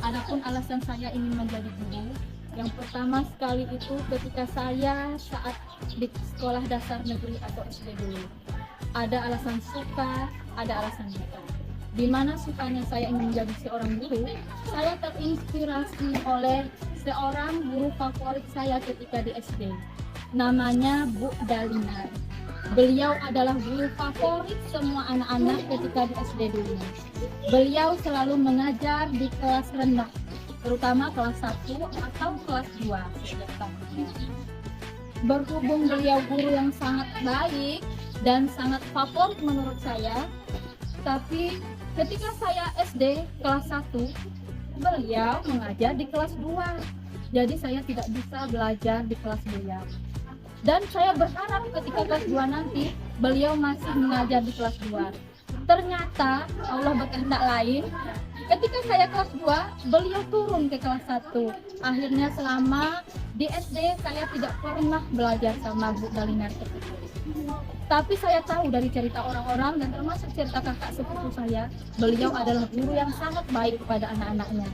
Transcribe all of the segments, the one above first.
Adapun alasan saya ingin menjadi guru, yang pertama sekali itu ketika saya saat di sekolah dasar negeri atau SD dulu. Ada alasan suka, ada alasan duka. Di mana sukanya saya ingin menjadi seorang guru, saya terinspirasi oleh seorang guru favorit saya ketika di SD. Namanya Bu Dalina. Beliau adalah guru favorit semua anak-anak ketika di SD dulu. Beliau selalu mengajar di kelas rendah, terutama kelas 1 atau kelas 2 setiap tahun. Berhubung beliau guru yang sangat baik dan sangat favorit menurut saya, tapi ketika saya SD kelas 1, beliau mengajar di kelas 2. Jadi saya tidak bisa belajar di kelas beliau. Dan saya berharap ketika kelas 2 nanti beliau masih mengajar di kelas 2. Ternyata Allah berkehendak lain. Ketika saya kelas 2, beliau turun ke kelas 1. Akhirnya selama di SD saya tidak pernah belajar sama Bu Dalina tersebut. Tapi saya tahu dari cerita orang-orang dan termasuk cerita kakak sepupu saya, beliau adalah guru yang sangat baik kepada anak-anaknya.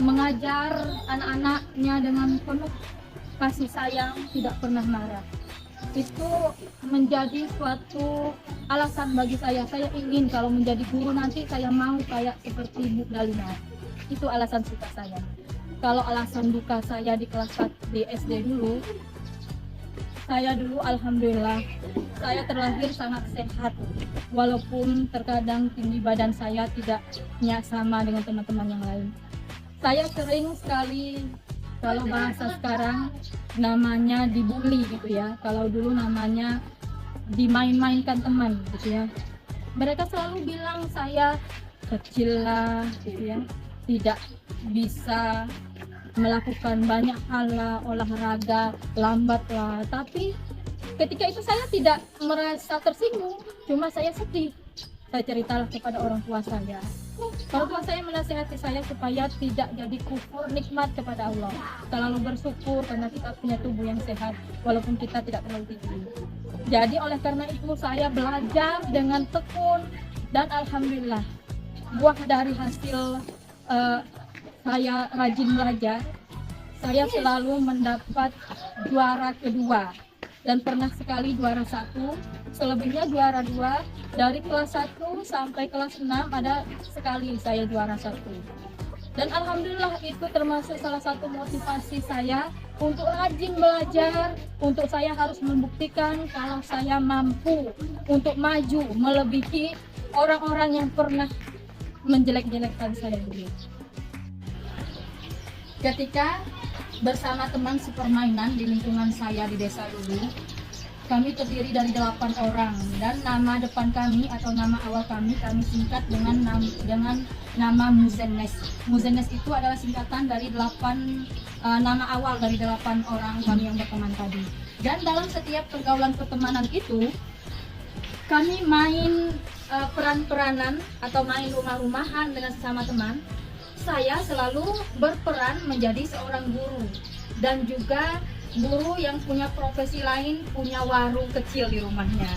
Mengajar anak-anaknya dengan penuh kasih sayang, tidak pernah marah. Itu menjadi suatu alasan bagi saya. Saya ingin kalau menjadi guru nanti saya mau kayak seperti Bu Dalina. Itu alasan suka saya. Kalau alasan duka saya di kelas 1 di SD dulu, saya dulu alhamdulillah saya terlahir sangat sehat, walaupun terkadang tinggi badan saya tidak sama dengan teman-teman yang lain. Saya sering sekali, kalau bahasa sekarang namanya dibully gitu ya, kalau dulu namanya dimain-mainkan teman gitu ya. Mereka selalu bilang saya kecil lah gitu ya, tidak bisa melakukan banyak hal lah, olahraga, lambat lah. Tapi ketika itu saya tidak merasa tersinggung, cuma saya sedih. Saya ceritalah kepada orang tua saya. Orang tua saya menasihati saya supaya tidak jadi kufur nikmat kepada Allah. Selalu bersyukur karena kita punya tubuh yang sehat, walaupun kita tidak terlalu tinggi. Jadi oleh karena itu saya belajar dengan tekun dan alhamdulillah buah dari hasil saya rajin belajar, saya selalu mendapat juara kedua dan pernah sekali juara 1, selebihnya juara 2. Dari kelas 1 sampai kelas 6 ada sekali saya juara 1. Dan alhamdulillah itu termasuk salah satu motivasi saya untuk rajin belajar, untuk saya harus membuktikan kalau saya mampu untuk maju melebihi orang-orang yang pernah menjelek-jelekkan saya dulu. Ketika bersama teman sepermainan di lingkungan saya di desa dulu, kami terdiri dari 8 orang dan nama depan kami atau nama awal kami singkat dengan nama Muzennes. Muzennes itu adalah singkatan dari 8 nama awal dari 8 orang kami yang berteman tadi. Dan dalam setiap pergaulan pertemanan itu kami main peran-peranan atau main rumah-rumahan dengan sesama teman. Saya selalu berperan menjadi seorang guru dan juga guru yang punya profesi lain, punya warung kecil di rumahnya.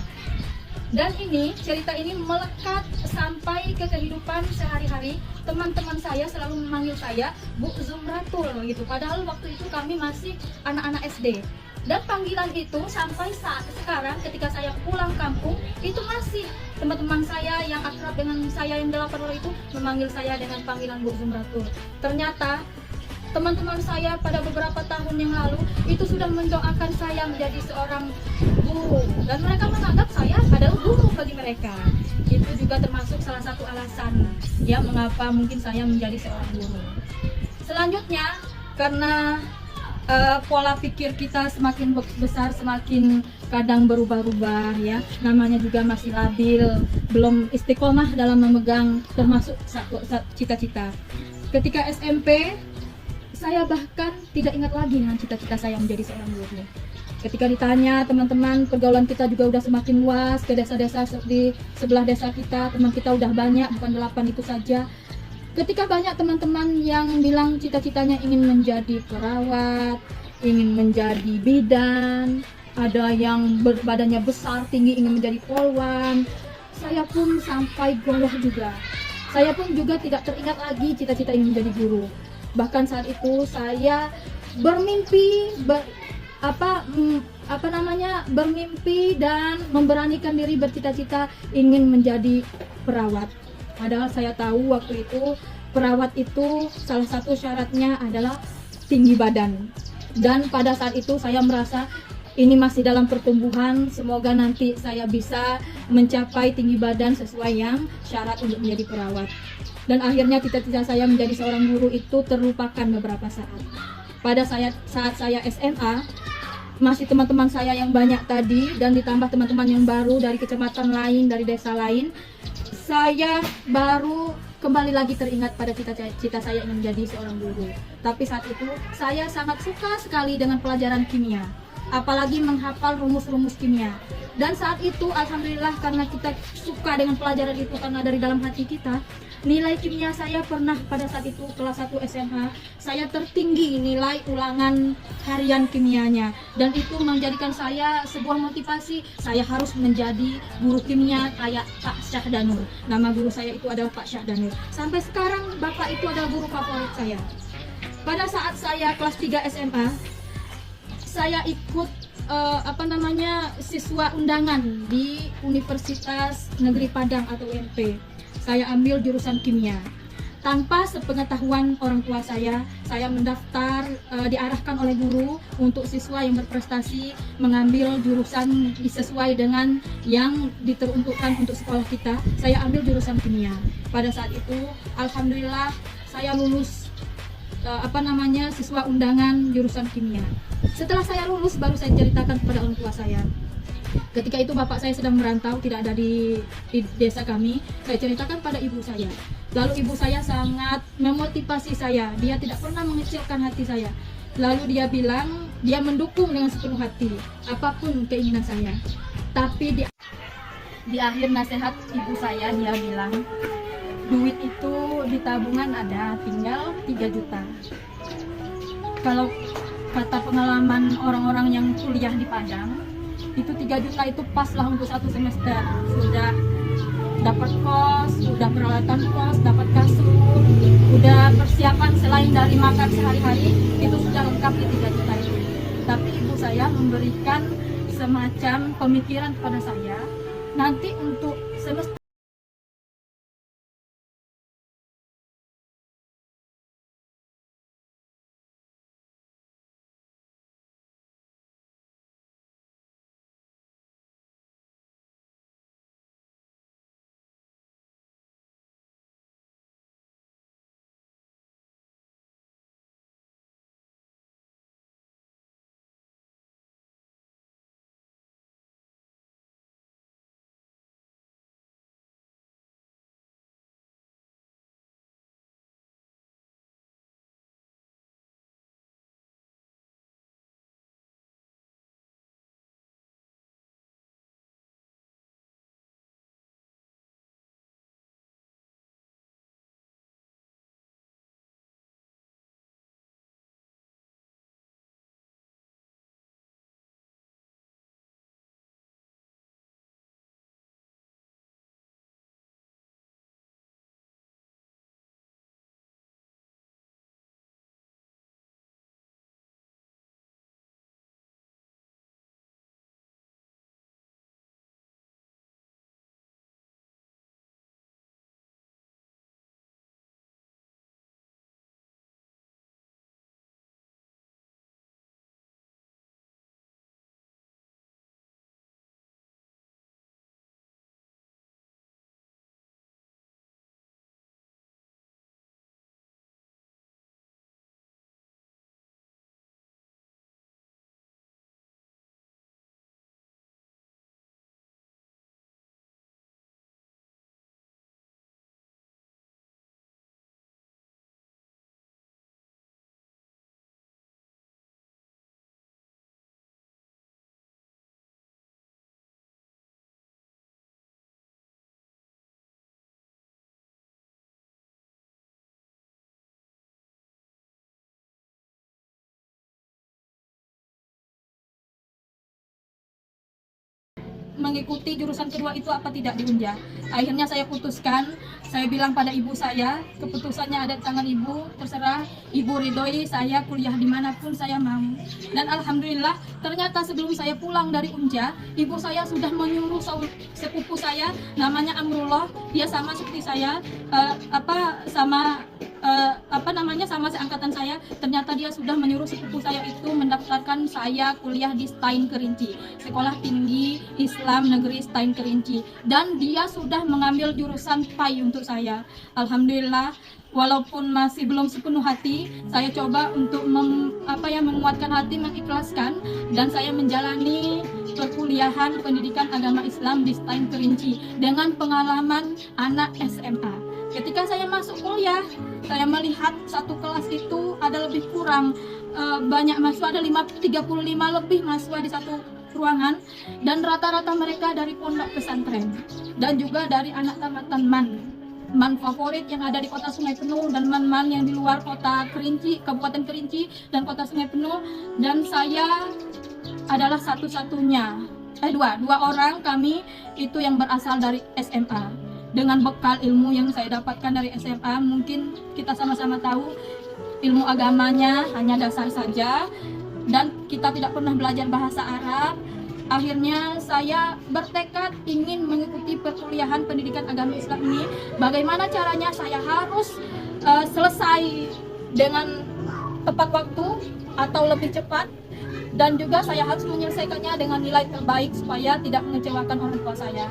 Dan cerita ini melekat sampai ke kehidupan sehari-hari. Teman-teman saya selalu memanggil saya Bu Zumratul gitu. Padahal waktu itu kami masih anak-anak SD. Dan panggilan itu sampai saat sekarang ketika saya pulang kampung itu masih teman-teman saya yang akrab dengan saya yang 8 orang itu memanggil saya dengan panggilan Bu Zumratul. Ternyata teman-teman saya pada beberapa tahun yang lalu itu sudah mendoakan saya menjadi seorang guru dan mereka menganggap saya adalah guru bagi mereka. Itu juga termasuk salah satu alasan ya mengapa mungkin saya menjadi seorang guru. Selanjutnya karena pola pikir kita semakin besar, semakin kadang berubah-ubah ya, namanya juga masih labil, belum istiqomah dalam memegang termasuk cita-cita. Ketika SMP saya bahkan tidak ingat lagi dengan cita-cita saya menjadi seorang guru. Ketika ditanya teman-teman, pergaulan kita juga udah semakin luas ke desa-desa di sebelah desa kita, teman kita udah banyak, bukan 8 itu saja. Ketika banyak teman-teman yang bilang cita-citanya ingin menjadi perawat, ingin menjadi bidan, ada yang badannya besar, tinggi ingin menjadi polwan, saya pun sampai goyah juga. Saya pun juga tidak teringat lagi cita-cita ingin menjadi guru. Bahkan saat itu saya bermimpi bermimpi dan memberanikan diri bercita-cita ingin menjadi perawat. Padahal saya tahu waktu itu perawat itu salah satu syaratnya adalah tinggi badan. Dan pada saat itu saya merasa ini masih dalam pertumbuhan, semoga nanti saya bisa mencapai tinggi badan sesuai yang syarat untuk menjadi perawat. Dan akhirnya cita-cita saya menjadi seorang guru itu terlupakan beberapa saat. Pada saat saya SMA, masih teman-teman saya yang banyak tadi dan ditambah teman-teman yang baru dari kecamatan lain, dari desa lain, saya baru kembali lagi teringat pada cita-cita saya ingin menjadi seorang guru. Tapi saat itu saya sangat suka sekali dengan pelajaran kimia, apalagi menghafal rumus-rumus kimia. Dan saat itu alhamdulillah karena kita suka dengan pelajaran itu karena dari dalam hati kita, nilai kimia saya pernah pada saat itu kelas 1 SMA, saya tertinggi nilai ulangan harian kimianya. Dan itu menjadikan saya sebuah motivasi, saya harus menjadi guru kimia kayak Pak Syahdanur. Nama guru saya itu adalah Pak Syahdanur. Sampai sekarang Bapak itu adalah guru favorit saya. Pada saat saya kelas 3 SMA, saya ikut siswa undangan di Universitas Negeri Padang atau UNP. Saya ambil jurusan kimia. Tanpa sepengetahuan orang tua saya mendaftar, diarahkan oleh guru untuk siswa yang berprestasi mengambil jurusan sesuai dengan yang diteruntukkan untuk sekolah kita. Saya ambil jurusan kimia. Pada saat itu, alhamdulillah saya lulus siswa undangan jurusan kimia. Setelah saya lulus baru saya ceritakan kepada orang tua saya. Ketika itu bapak saya sedang merantau, tidak ada di desa kami. Saya ceritakan pada ibu saya. Lalu ibu saya sangat memotivasi saya. Dia tidak pernah mengecilkan hati saya. Lalu dia bilang, dia mendukung dengan sepenuh hati apapun keinginan saya. Tapi di akhir nasihat ibu saya, dia bilang, duit itu di tabungan ada, tinggal 3 juta. Kalau kata pengalaman orang-orang yang kuliah di Padang, itu 3 juta itu pas lah untuk 1 semester. Sudah dapat kos, sudah peralatan kos, dapat kasur, sudah persiapan selain dari makan sehari-hari, itu sudah lengkap di 3 juta itu. Tapi ibu saya memberikan semacam pemikiran kepada saya, nanti untuk semester mengikuti jurusan kedua itu apa tidak di Unja. Akhirnya saya putuskan, saya bilang pada ibu saya, keputusannya ada di tangan ibu, terserah ibu ridhoi saya kuliah dimanapun saya mau. Dan alhamdulillah ternyata sebelum saya pulang dari Unja, ibu saya sudah menyuruh sepupu saya namanya Amrullah, dia sama seperti saya, sama seangkatan saya. Ternyata dia sudah menyuruh sepupu saya itu mendaftarkan saya kuliah di STAIN Kerinci, Sekolah Tinggi Islam Negeri STAIN Kerinci, dan dia sudah mengambil jurusan PAI untuk saya. Alhamdulillah, walaupun masih belum sepenuh hati, saya coba untuk menguatkan hati, mengikhlaskan, dan saya menjalani perkuliahan pendidikan agama Islam di STAIN Kerinci dengan pengalaman anak SMA. Ketika saya masuk kuliah, saya melihat satu kelas itu ada lebih kurang banyak mahasiswa, ada 35 lebih mahasiswa di satu ruangan, dan rata-rata mereka dari pondok pesantren dan juga dari anak tamatan man favorit yang ada di kota Sungai Penuh dan man yang di luar kota Kerinci, Kabupaten Kerinci dan kota Sungai Penuh. Dan saya adalah satu-satunya dua orang kami itu yang berasal dari SMA. Dengan bekal ilmu yang saya dapatkan dari SMA, mungkin kita sama-sama tahu ilmu agamanya hanya dasar saja dan kita tidak pernah belajar bahasa Arab. Akhirnya saya bertekad ingin mengikuti perkuliahan pendidikan agama Islam ini. Bagaimana caranya? Saya harus selesai dengan tepat waktu atau lebih cepat, dan juga saya harus menyelesaikannya dengan nilai terbaik supaya tidak mengecewakan orang tua saya.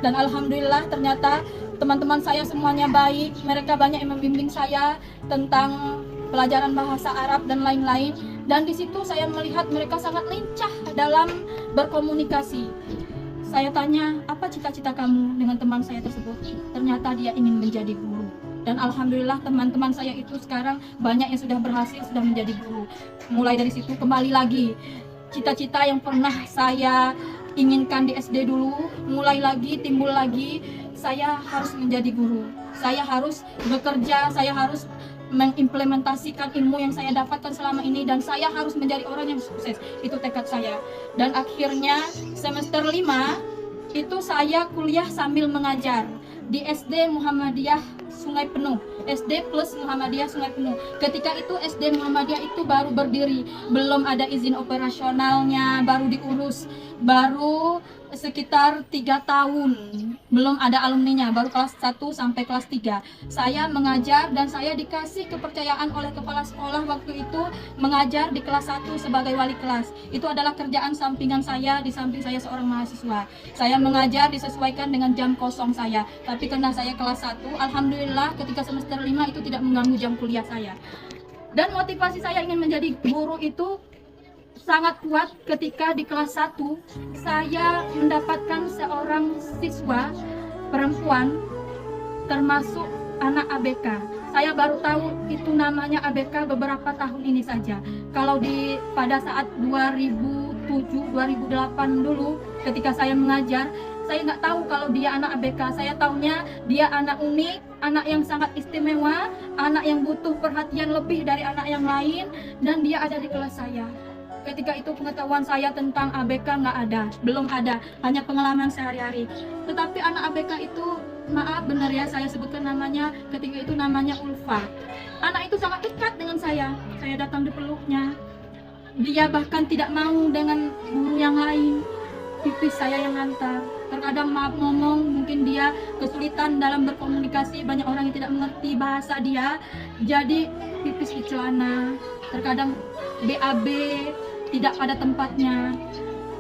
Dan alhamdulillah ternyata teman-teman saya semuanya baik, mereka banyak yang membimbing saya tentang pelajaran bahasa Arab dan lain-lain. Dan di situ saya melihat mereka sangat lincah dalam berkomunikasi. Saya tanya, apa cita-cita kamu dengan teman saya tersebut? Ternyata dia ingin menjadi guru. Dan alhamdulillah teman-teman saya itu sekarang banyak yang sudah berhasil, sudah menjadi guru. Mulai dari situ kembali lagi, cita-cita yang pernah saya inginkan di SD dulu, mulai lagi, timbul lagi, saya harus menjadi guru. Saya harus bekerja, saya harus mengimplementasikan ilmu yang saya dapatkan selama ini, dan saya harus menjadi orang yang sukses. Itu tekad saya. Dan akhirnya semester 5 itu saya kuliah sambil mengajar di SD Muhammadiyah Sungai Penuh, SD plus Muhammadiyah Sungai Penuh. Ketika itu SD Muhammadiyah itu baru berdiri, belum ada izin operasionalnya, baru diurus, baru sekitar 3 tahun, belum ada alumninya, baru kelas 1 sampai kelas 3. Saya mengajar dan saya dikasih kepercayaan oleh kepala sekolah waktu itu mengajar di kelas 1 sebagai wali kelas. Itu adalah kerjaan sampingan saya di samping saya seorang mahasiswa. Saya mengajar disesuaikan dengan jam kosong saya. Tapi karena saya kelas 1, alhamdulillah ketika semester 5 itu tidak mengganggu jam kuliah saya. Dan motivasi saya ingin menjadi guru itu sangat kuat ketika di kelas 1 saya mendapatkan seorang siswa perempuan termasuk anak ABK. Saya baru tahu itu namanya ABK beberapa tahun ini saja. Kalau pada saat 2007, 2008 dulu ketika saya mengajar, saya nggak tahu kalau dia anak ABK. Saya taunya dia anak unik, anak yang sangat istimewa, anak yang butuh perhatian lebih dari anak yang lain, dan dia ada di kelas saya. Ketika itu pengetahuan saya tentang ABK nggak ada, belum ada, hanya pengalaman sehari-hari. Tetapi anak ABK itu, maaf benar ya saya sebutkan namanya, ketika itu namanya Ulfa. Anak itu sangat dekat dengan saya datang dipeluknya. Dia bahkan tidak mau dengan guru yang lain, pipis saya yang ngantar. Terkadang maaf ngomong, mungkin dia kesulitan dalam berkomunikasi, banyak orang yang tidak mengerti bahasa dia, jadi pipis di celana. Terkadang BAB tidak pada tempatnya.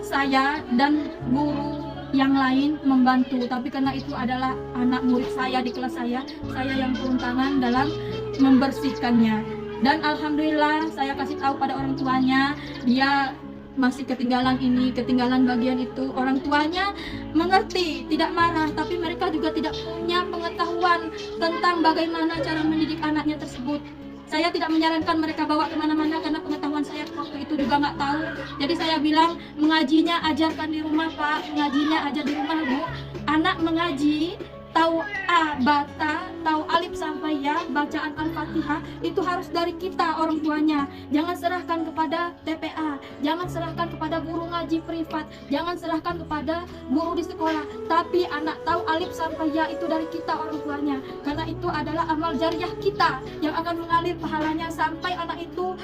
Saya dan guru yang lain membantu, tapi karena itu adalah anak murid saya di kelas saya yang turun tangan dalam membersihkannya. Dan alhamdulillah saya kasih tahu pada orang tuanya, dia masih ketinggalan ini, ketinggalan bagian itu. Orang tuanya mengerti, tidak marah, tapi mereka juga tidak punya pengetahuan tentang bagaimana cara mendidik anaknya tersebut. Saya tidak menyarankan mereka bawa kemana-mana karena pengetahuan saya waktu itu juga nggak tahu. Jadi saya bilang, mengajinya ajarkan di rumah Pak, mengajinya ajar di rumah Bu. Anak mengaji tahu A, bata, tahu alif sampai ya, bacaan Al-Fatihah itu harus dari kita orang tuanya. Jangan serahkan kepada TPA, jangan serahkan kepada guru ngaji privat, jangan serahkan kepada guru di sekolah. Tapi anak tahu alif sampai ya itu dari kita orang tuanya. Karena itu adalah amal jariah kita yang akan mengalir pahalanya sampai anak itu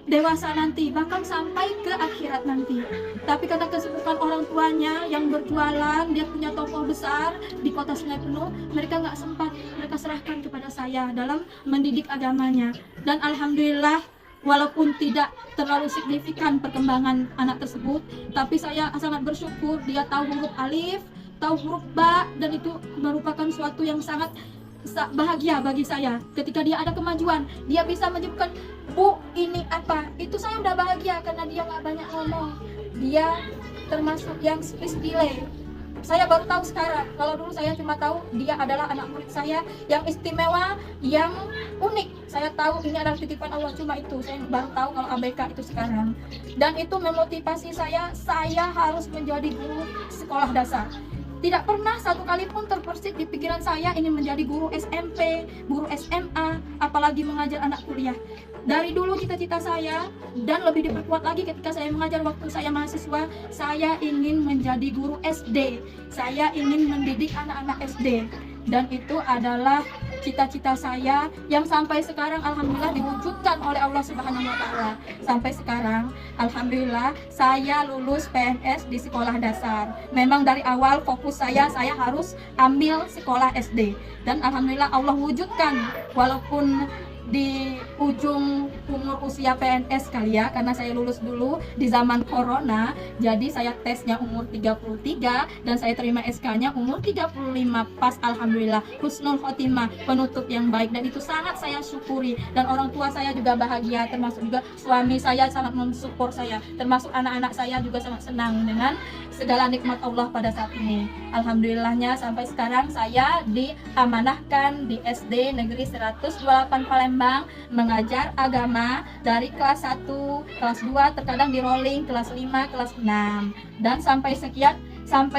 dewasa nanti, bahkan sampai ke akhirat nanti. Tapi karena kesibukan orang tuanya yang berjualan, dia punya toko besar di kota Sungai Penuh, mereka nggak sempat, mereka serahkan kepada saya dalam mendidik agamanya. Dan alhamdulillah, walaupun tidak terlalu signifikan perkembangan anak tersebut, tapi saya sangat bersyukur dia tahu huruf alif, tahu huruf ba, dan itu merupakan suatu yang sangat bahagia bagi saya. Ketika dia ada kemajuan, dia bisa menyebutkan, Bu, ini apa? Itu saya udah bahagia karena dia nggak banyak ngomong. Dia termasuk yang speech delay. Saya baru tahu sekarang. Kalau dulu saya cuma tahu dia adalah anak murid saya yang istimewa, yang unik. Saya tahu ini adalah titipan Allah, cuma itu. Saya baru tahu kalau ABK itu sekarang. Dan itu memotivasi saya harus menjadi guru sekolah dasar. Tidak pernah satu kali pun terbersit di pikiran saya ingin menjadi guru SMP, guru SMA, apalagi mengajar anak kuliah. Dari dulu cita-cita saya, dan lebih diperkuat lagi ketika saya mengajar waktu saya mahasiswa, saya ingin menjadi guru SD. Saya ingin mendidik anak-anak SD. Dan itu adalah cita-cita saya yang sampai sekarang alhamdulillah diwujudkan oleh Allah Subhanahu wa taala. Sampai sekarang alhamdulillah saya lulus PNS di sekolah dasar. Memang dari awal fokus saya harus ambil sekolah SD. Dan alhamdulillah Allah wujudkan, walaupun di ujung umur usia PNS kali ya, karena saya lulus dulu di zaman corona, jadi saya tesnya umur 33 dan saya terima SK-nya umur 35 pas. Alhamdulillah husnul khotimah, penutup yang baik, dan itu sangat saya syukuri. Dan orang tua saya juga bahagia, termasuk juga suami saya sangat mensupport saya, termasuk anak-anak saya juga sangat senang dengan segala nikmat Allah pada saat ini. Alhamdulillahnya sampai sekarang saya diamanahkan di SD Negeri 128 Palembang mengajar agama dari kelas 1, kelas 2, terkadang di rolling kelas 5, kelas 6. Dan sampai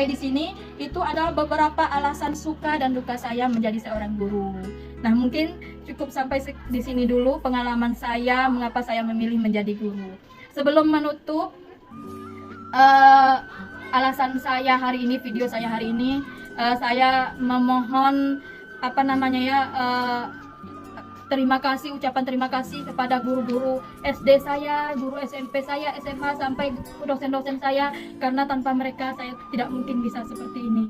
di sini itu adalah beberapa alasan suka dan duka saya menjadi seorang guru. Nah, mungkin cukup sampai di sini dulu pengalaman saya mengapa saya memilih menjadi guru. Sebelum menutup alasan saya hari ini, video saya hari ini, saya memohon ucapan terima kasih kepada guru-guru SD saya, guru SMP saya, SMA, sampai dosen-dosen saya, karena tanpa mereka saya tidak mungkin bisa seperti ini.